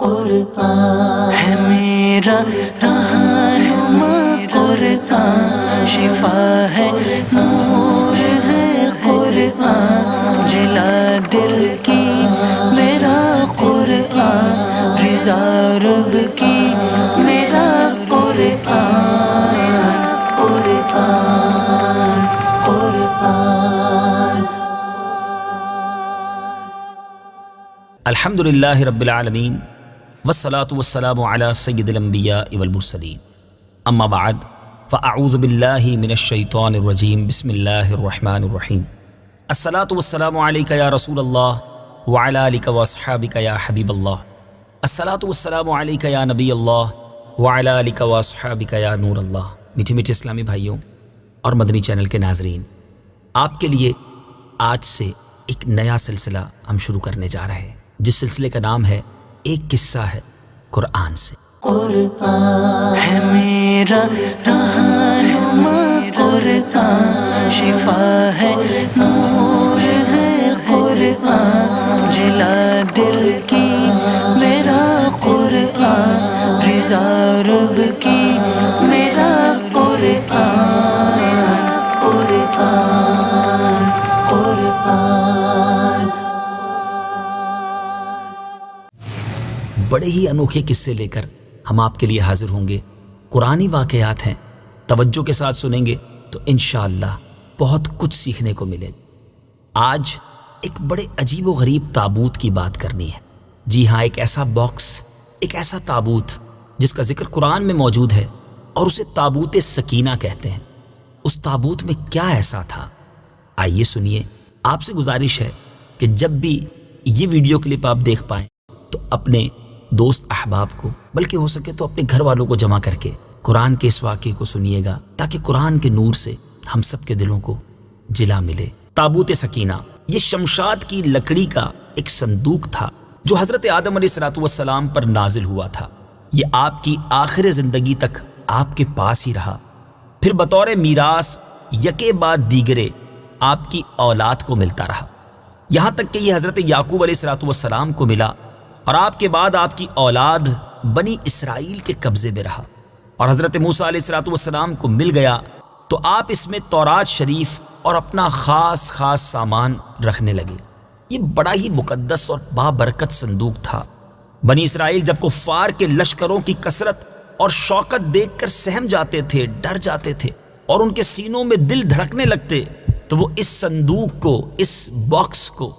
قرآن ہے میرا رہنما قرآن، شفا ہے نور ہے قرآن، جلا دل کی میرا قرآن، رضا رب کی میرا قرآن، قرآن قرآن۔ الحمدللہ رب العالمین والصلاة والسلام علی سید الانبیاء والمرسلین، اما بعد فاعوذ باللہ من الشیطان الرجیم، بسم اللہ الرحمن الرحیم۔ الصلاة والسلام علیک یا رسول اللہ وعلی آلک واصحابک یا حبیب اللہ، الصلاة والسلام علیک یا نبی اللہ وعلی آلک واصحابک یا نور اللہ۔ میٹھے میٹھے اسلامی بھائیوں اور مدنی چینل کے ناظرین، آپ کے لیے آج سے ایک نیا سلسلہ ہم شروع کرنے جا رہے ہیں، جس سلسلے کا نام ہے ایک قصہ ہے قرآن سے۔ قرآن ہے میرا رہنما قرآن، شفا ہے نور ہے قرآن، جلا دل کی میرا قرآن، رضا رب کی میرا قرآن، قرآن قرآن۔ بڑے ہی انوکھے قصے لے کر ہم آپ کے لیے حاضر ہوں گے۔ قرآنی واقعات ہیں، توجہ کے ساتھ سنیں گے تو انشاءاللہ بہت کچھ سیکھنے کو ملے۔ آج ایک بڑے عجیب و غریب تابوت کی بات کرنی ہے۔ جی ہاں، ایک ایسا باکس، ایک ایسا تابوت جس کا ذکر قرآن میں موجود ہے اور اسے تابوت سکینہ کہتے ہیں۔ اس تابوت میں کیا ایسا تھا، آئیے سنیے۔ آپ سے گزارش ہے کہ جب بھی یہ ویڈیو کلپ آپ دیکھ پائیں تو اپنے دوست احباب کو، بلکہ ہو سکے تو اپنے گھر والوں کو جمع کر کے قرآن کے اس واقعے کو سنیے گا، تاکہ قرآن کے نور سے ہم سب کے دلوں کو جلا ملے۔ تابوت سکینہ یہ شمشاد کی لکڑی کا ایک صندوق تھا جو حضرت آدم علیہ السلام پر نازل ہوا تھا۔ یہ آپ کی آخر زندگی تک آپ کے پاس ہی رہا، پھر بطور میراث یکے بعد دیگرے آپ کی اولاد کو ملتا رہا، یہاں تک کہ یہ حضرت یعقوب علیہ السلام کو ملا، اور آپ کے بعد آپ کی اولاد بنی اسرائیل کے قبضے میں رہا، اور حضرت موسیٰ علیہ السلام کو مل گیا تو آپ اس میں تورات شریف اور اپنا خاص سامان رکھنے لگے۔ یہ بڑا ہی مقدس اور بابرکت صندوق تھا۔ بنی اسرائیل جب کفار کے لشکروں کی کثرت اور شوکت دیکھ کر سہم جاتے تھے، ڈر جاتے تھے، اور ان کے سینوں میں دل دھڑکنے لگتے، تو وہ اس صندوق کو، اس باکس کو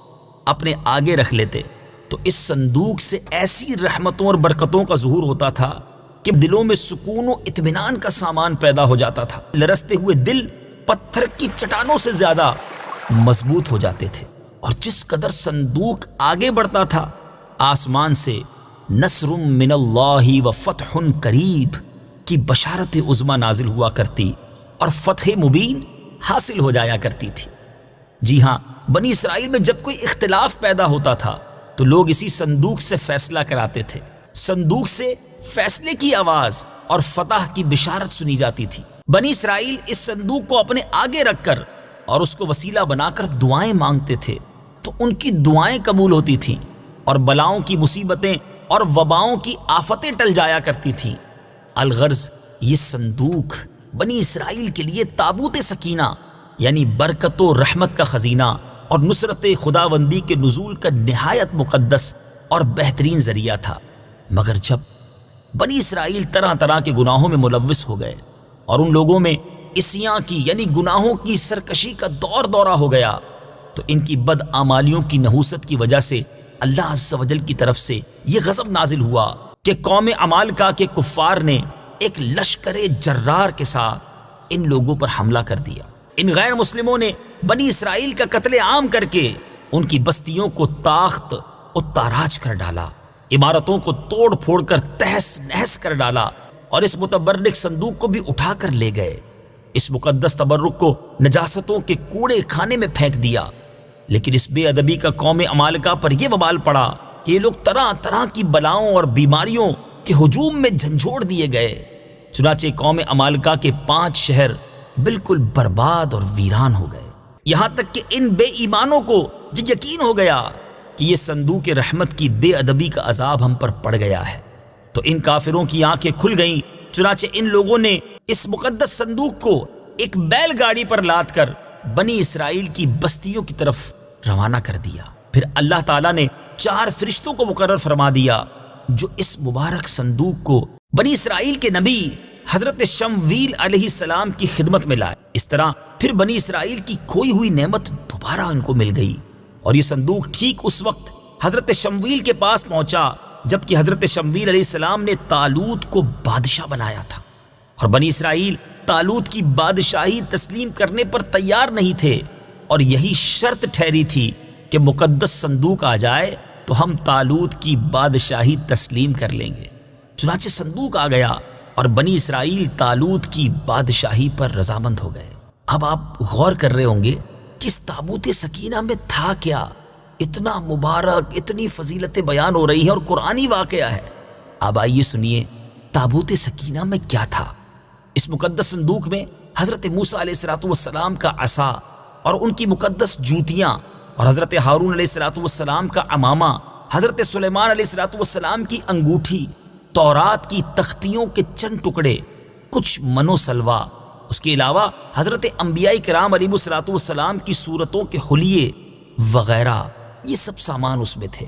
اپنے آگے رکھ لیتے، تو اس صندوق سے ایسی رحمتوں اور برکتوں کا ظہور ہوتا تھا کہ دلوں میں سکون و اطمینان کا سامان پیدا ہو جاتا تھا۔ لرزتے ہوئے دل پتھر کی چٹانوں سے زیادہ مضبوط ہو جاتے تھے، اور جس قدر صندوق آگے بڑھتا تھا، آسمان سے نصر من اللہ و فتح قریب کی بشارت عظمی نازل ہوا کرتی اور فتح مبین حاصل ہو جایا کرتی تھی۔ جی ہاں، بنی اسرائیل میں جب کوئی اختلاف پیدا ہوتا تھا تو لوگ اسی صندوق سے فیصلہ کراتے تھے۔ صندوق سے فیصلے کی آواز اور فتح کی بشارت سنی جاتی تھی۔ بنی اسرائیل اس صندوق کو اپنے آگے رکھ کر اور اس کو وسیلہ بنا کر دعائیں مانگتے تھے، تو ان کی دعائیں قبول ہوتی تھیں، اور بلاؤں کی مصیبتیں اور وباؤں کی آفتیں ٹل جایا کرتی تھیں۔ الغرض یہ صندوق بنی اسرائیل کے لیے تابوت سکینہ یعنی برکت و رحمت کا خزینہ اور نصرت خداوندی کے نزول کا نہایت مقدس اور بہترین ذریعہ تھا۔ مگر جب بنی اسرائیل طرح طرح کے گناہوں میں ملوث ہو گئے اور ان لوگوں میں عصیاں کی یعنی گناہوں کی سرکشی کا دورہ ہو گیا، تو ان کی بدعمالیوں کی نحوست کی وجہ سے اللہ عز و جل کی طرف سے یہ غضب نازل ہوا کہ قوم عمالقہ کے کفار نے ایک لشکر جرار کے ساتھ ان لوگوں پر حملہ کر دیا۔ ان غیر مسلموں نے بنی اسرائیل کا قتل عام کر کے ان کی بستیوں کو تاخت و تاراج کر ڈالا، عمارتوں کو توڑ پھوڑ کر تہس نہس کر ڈالا، اور اس متبرک صندوق کو بھی اٹھا کر لے گئے۔ اس مقدس تبرک کو نجاستوں کے کوڑے خانے میں پھینک دیا۔ لیکن اس بے ادبی کا قوم عمالقہ پر یہ وبال پڑا کہ یہ لوگ طرح طرح کی بلاؤں اور بیماریوں کے ہجوم میں جھنجھوڑ دیے گئے۔ چنانچہ قوم عمالقہ کے 5 شہر بالکل برباد اور ویران ہو گئے، یہاں تک کہ ان بے ایمانوں کو یہ یقین ہو گیا کہ یہ صندوق رحمت کی بے ادبی کا عذاب ہم پر پڑ گیا ہے، تو ان کافروں کی آنکھیں کھل گئیں۔ چنانچہ ان لوگوں نے اس مقدس صندوق کو ایک بیل گاڑی پر لاد کر بنی اسرائیل کی بستیوں کی طرف روانہ کر دیا۔ پھر اللہ تعالیٰ نے 4 فرشتوں کو مقرر فرما دیا جو اس مبارک صندوق کو بنی اسرائیل کے نبی حضرت شمویل علیہ السلام کی خدمت میں لائے۔ اس طرح پھر بنی اسرائیل کی کھوئی ہوئی نعمت دوبارہ ان کو مل گئی، اور یہ صندوق ٹھیک اس وقت حضرت شمویل کے پاس پہنچا جبکہ حضرت شمویل علیہ السلام نے طالوت کو بادشاہ بنایا تھا، اور بنی اسرائیل طالوت کی بادشاہی تسلیم کرنے پر تیار نہیں تھے، اور یہی شرط ٹھہری تھی کہ مقدس صندوق آ جائے تو ہم طالوت کی بادشاہی تسلیم کر لیں گے۔ چنانچہ صندوق آ گیا اور بنی اسرائیل طالوت کی بادشاہی پر رضامند ہو گئے۔ اب آپ غور کر رہے ہوں گے کہ اس تابوت سکینہ میں تھا کیا؟ اتنا مبارک، اتنی فضیلتیں بیان ہو رہی ہیں اور قرآنی واقعہ ہے۔ اب آئیے سنیے تابوت سکینہ میں کیا تھا۔ اس مقدس صندوق میں حضرت موسیٰ علیہ السلام کا عصا اور ان کی مقدس جوتیاں، اور حضرت ہارون علیہ السلام کا عمامہ، حضرت سلیمان علیہ السلام کی انگوٹھی، تورات کی تختیوں کے چند ٹکڑے، کچھ من و سلوا، اس کے علاوہ حضرت انبیاء کرام علیہ السلام کی صورتوں کے حلیے وغیرہ، یہ سب سامان اس میں تھے۔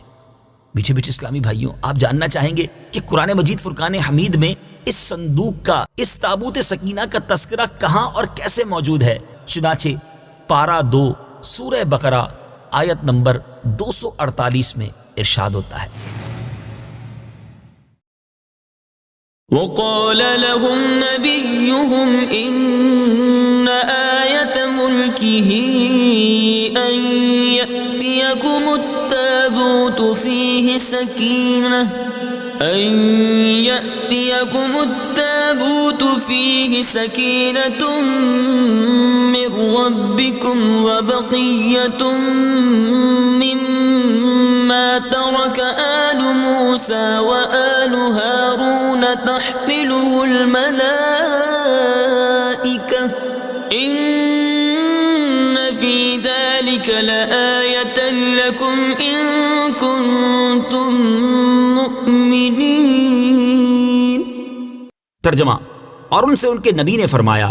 میٹھے میٹھے اسلامی بھائیوں، آپ جاننا چاہیں گے کہ قرآن مجید فرقان حمید میں اس صندوق کا، اس تابوت سکینہ کا تذکرہ کہاں اور کیسے موجود ہے؟ چنانچہ پارہ 2 سورہ بقرہ آیت نمبر 248 میں ارشاد ہوتا ہے، وقال لهم نبيهم إن آية ملكه أن يأتيكم التابوت فيه سكينة من ربكم وبقية مما ترك آل موسى وآل هارون تحمله الملائكة إن في ذلك لآية لكم إن كنتم مؤمنين۔ ترجمہ، اور ان سے ان کے نبی نے فرمایا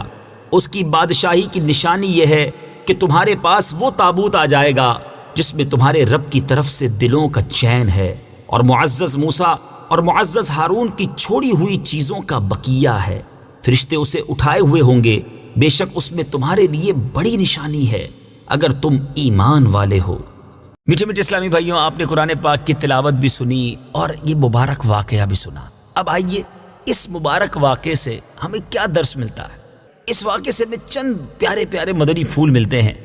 اس کی بادشاہی کی نشانی یہ ہے کہ تمہارے پاس وہ تابوت آ جائے گا جس میں تمہارے رب کی طرف سے دلوں کا چین ہے، اور معزز موسیٰ اور معزز ہارون کی چھوڑی ہوئی چیزوں کا بقیہ ہے۔ فرشتے اسے اٹھائے ہوئے ہوں گے، بے شک اس میں تمہارے لیے بڑی نشانی ہے اگر تم ایمان والے ہو۔ میٹھے میٹھے اسلامی بھائیوں، آپ نے قرآن پاک کی تلاوت بھی سنی اور یہ مبارک واقعہ بھی سنا۔ اب آئیے اس مبارک واقعے سے ہمیں کیا درس ملتا ہے؟ اس واقعے سے ہمیں چند پیارے پیارے مدنی پھول ملتے ہیں۔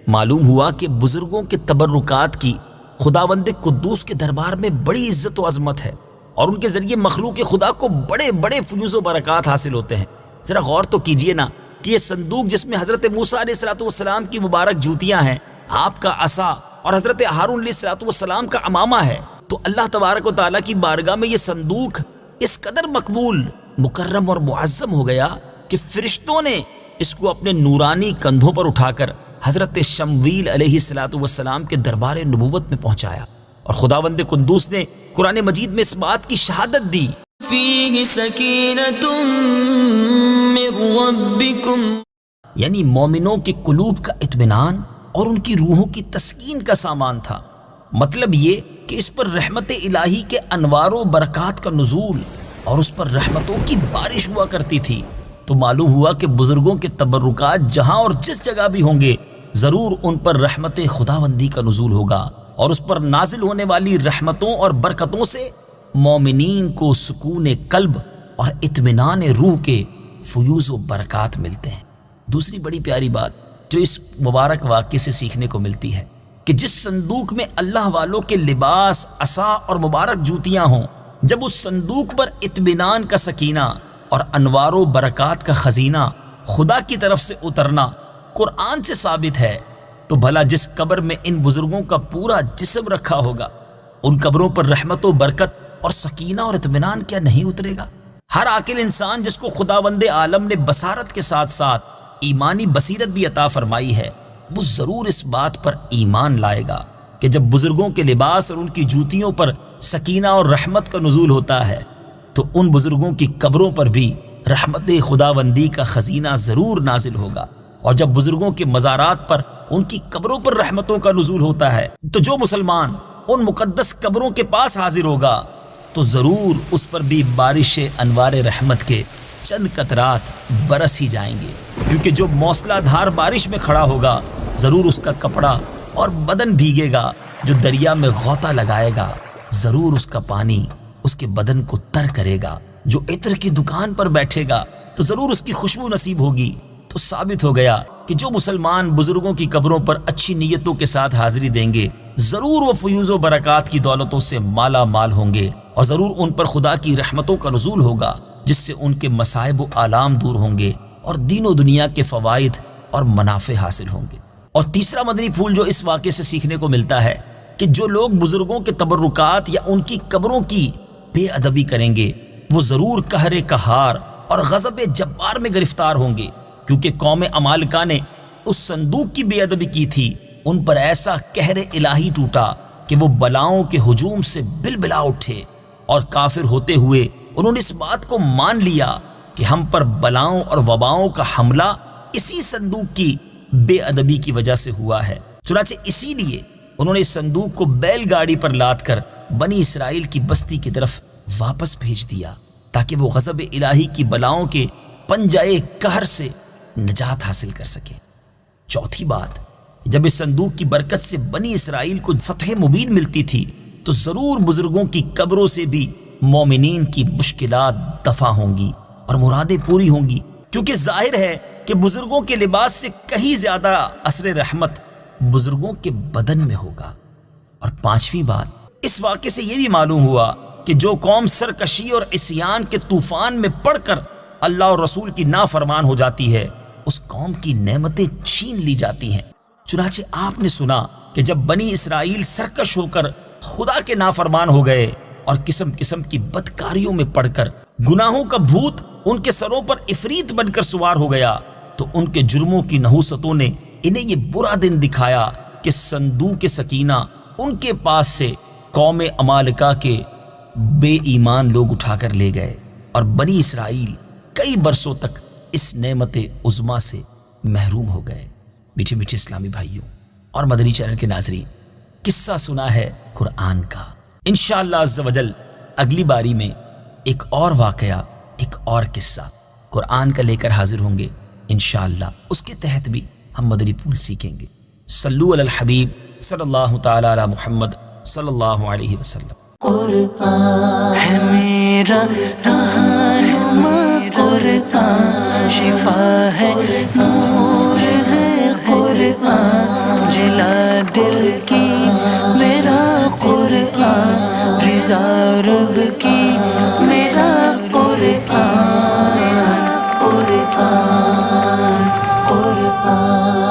معلوم ہوا کہ بزرگوں کے تبرکات کی خداوند قدوس کے دربار میں بڑی عزت و عظمت ہے، اور ان کے ذریعے مخلوق خدا کو بڑے بڑے فیوز و برکات حاصل ہوتے ہیں۔ ذرا غور تو کیجئے نا کہ یہ صندوق جس میں حضرت موسیٰ علیہ السلام کی مبارک جوتیاں ہیں، آپ کا عصا اور حضرت ہارون علیہ السلام کا عمامہ ہے، تو اللہ تبارک و تعالیٰ کی بارگاہ میں یہ صندوق اس قدر مقبول، مکرم اور معظم ہو گیا کہ فرشتوں نے اس کو اپنے نورانی کندھوں پر اٹھا کر حضرت شمویل علیہ السلام کے دربار نبوت میں پہنچایا، اور خداوند قدوس نے قرآن مجید میں اس بات کی شہادت دی، فيه سكينة من ربكم، یعنی مومنوں کے قلوب کا اطمینان اور ان کی روحوں کی تسکین کا سامان تھا۔ مطلب یہ کہ اس پر رحمت الہی کے انوار و برکات کا نزول اور اس پر رحمتوں کی بارش ہوا کرتی تھی۔ تو معلوم ہوا کہ بزرگوں کے تبرکات جہاں اور جس جگہ بھی ہوں گے، ضرور ان پر رحمت خداوندی کا نزول ہوگا، اور اس پر نازل ہونے والی رحمتوں اور برکتوں سے مومنین کو سکون قلب اور اطمینان روح کے فیوز و برکات ملتے ہیں۔ دوسری بڑی پیاری بات جو اس مبارک واقعے سے سیکھنے کو ملتی ہے کہ جس صندوق میں اللہ والوں کے لباس، عصا اور مبارک جوتیاں ہوں، جب اس صندوق پر اطمینان کا سکینہ اور انوار و برکات کا خزینہ خدا کی طرف سے اترنا قرآن سے ثابت ہے، تو بھلا جس قبر میں ان بزرگوں کا پورا جسم رکھا ہوگا، ان قبروں پر رحمت و برکت اور سکینہ اور اطمینان کیا نہیں اترے گا؟ ہر عاقل انسان جس کو خداوند عالم نے بصارت کے ساتھ ساتھ ایمانی بصیرت بھی عطا فرمائی ہے، وہ ضرور اس بات پر ایمان لائے گا کہ جب بزرگوں کے لباس اور ان کی جوتیوں پر سکینہ اور رحمت کا نزول ہوتا ہے تو ان بزرگوں کی قبروں پر بھی رحمت خداوندی کا خزینہ ضرور نازل ہوگا، اور جب بزرگوں کے مزارات پر ان کی قبروں پر رحمتوں کا نزول ہوتا ہے تو جو مسلمان ان مقدس قبروں کے پاس حاضر ہوگا تو ضرور اس پر بھی بارش انوار رحمت کے چند قطرات برس ہی جائیں گے، کیونکہ جو موسلا دھار بارش میں کھڑا ہوگا ضرور اس کا کپڑا اور بدن بھیگے گا، جو دریا میں غوطہ لگائے گا ضرور اس کا پانی اس کے بدن کو تر کرے گا، جو عطر کی دکان پر بیٹھے گا تو ضرور اس کی خوشبو نصیب ہوگی۔ تو ثابت ہو گیا کہ جو مسلمان بزرگوں کی قبروں پر اچھی نیتوں کے ساتھ حاضری دیں گے ضرور وہ فیوز و برکات کی دولتوں سے مالا مال ہوں گے، اور ضرور ان پر خدا کی رحمتوں کا نزول ہوگا جس سے ان کے مصائب و آلام دور ہوں گے اور دین و دنیا کے فوائد اور منافع حاصل ہوں گے۔ اور تیسرا مدنی پھول جو اس واقعے سے سیکھنے کو ملتا ہے کہ جو لوگ بزرگوں کے تبرکات یا ان کی قبروں کی بے ادبی کریں گے وہ ضرور قہر قہار اور غضب جبار میں گرفتار ہوں گے، کیونکہ قوم عمالقہ نے اس صندوق کی بے ادبی کی تھی، ان پر ایسا قہر الہی ٹوٹا کہ وہ بلاؤں کے ہجوم سے بلبلا اٹھے، اور کافر ہوتے ہوئے انہوں نے اس بات کو مان لیا کہ ہم پر بلاؤں اور وباؤں کا حملہ اسی صندوق کی بے ادبی کی وجہ سے ہوا ہے، چنانچہ اسی لیے انہوں نے اس صندوق کو بیل گاڑی پر لاد کر بنی اسرائیل کی بستی کی طرف واپس بھیج دیا تاکہ وہ غضب الہی کی بلاؤں کے پنجائے قہر سے نجات حاصل کر سکے۔ چوتھی بات، جب اس صندوق کی برکت سے بنی اسرائیل کو فتح مبین ملتی تھی تو ضرور بزرگوں کی قبروں سے بھی مومنین کی مشکلات دفع ہوں گی اور مرادیں پوری ہوں گی، کیونکہ ظاہر ہے کہ بزرگوں کے لباس سے کہیں زیادہ اثر رحمت بزرگوں کے بدن میں ہوگا۔ اور پانچویں بات، اس واقعے سے یہ بھی معلوم ہوا کہ جو قوم سرکشی اور عصیان کے طوفان میں پڑ کر اللہ اور رسول کی نافرمان ہو جاتی ہے اس قوم کی نعمتیں چھین لی جاتی ہیں۔ چنانچہ آپ نے سنا کہ جب بنی اسرائیل سرکش ہو کر خدا کے نافرمان ہو گئے اور قسم قسم کی بدکاریوں میں پڑ کر گناہوں کا بھوت ان کے سروں پر عفریت بن کر سوار ہو گیا تو ان کے جرموں کی نحوستوں نے انہیں یہ برا دن دکھایا کہ صندوق سکینہ ان کے پاس سے قوم عمالقہ کے بے ایمان لوگ اٹھا کر لے گئے، اور بنی اسرائیل کئی برسوں تک اس نعمت عظما سے محروم ہو گئے۔ میٹھے میٹھے اسلامی بھائیوں اور مدنی چینل کے ناظرین، قصہ سنا ہے قرآن کا، انشاءاللہ عز و جل اگلی باری میں ایک اور واقعہ، ایک اور قصہ قرآن کا لے کر حاضر ہوں گے انشاءاللہ، اس کے تحت بھی ہم مدنی پھول سیکھیں گے۔ صلو علی الحبیب صلی اللہ تعالی علی محمد صلی اللہ علیہ وسلم۔ قرآن ہے میرا رہنما، قرآن شفا ہے، نور ہے قرآن، جلا دل کی میرا قرآن، رضا رب کی میرا قرآن، قرآن قرآن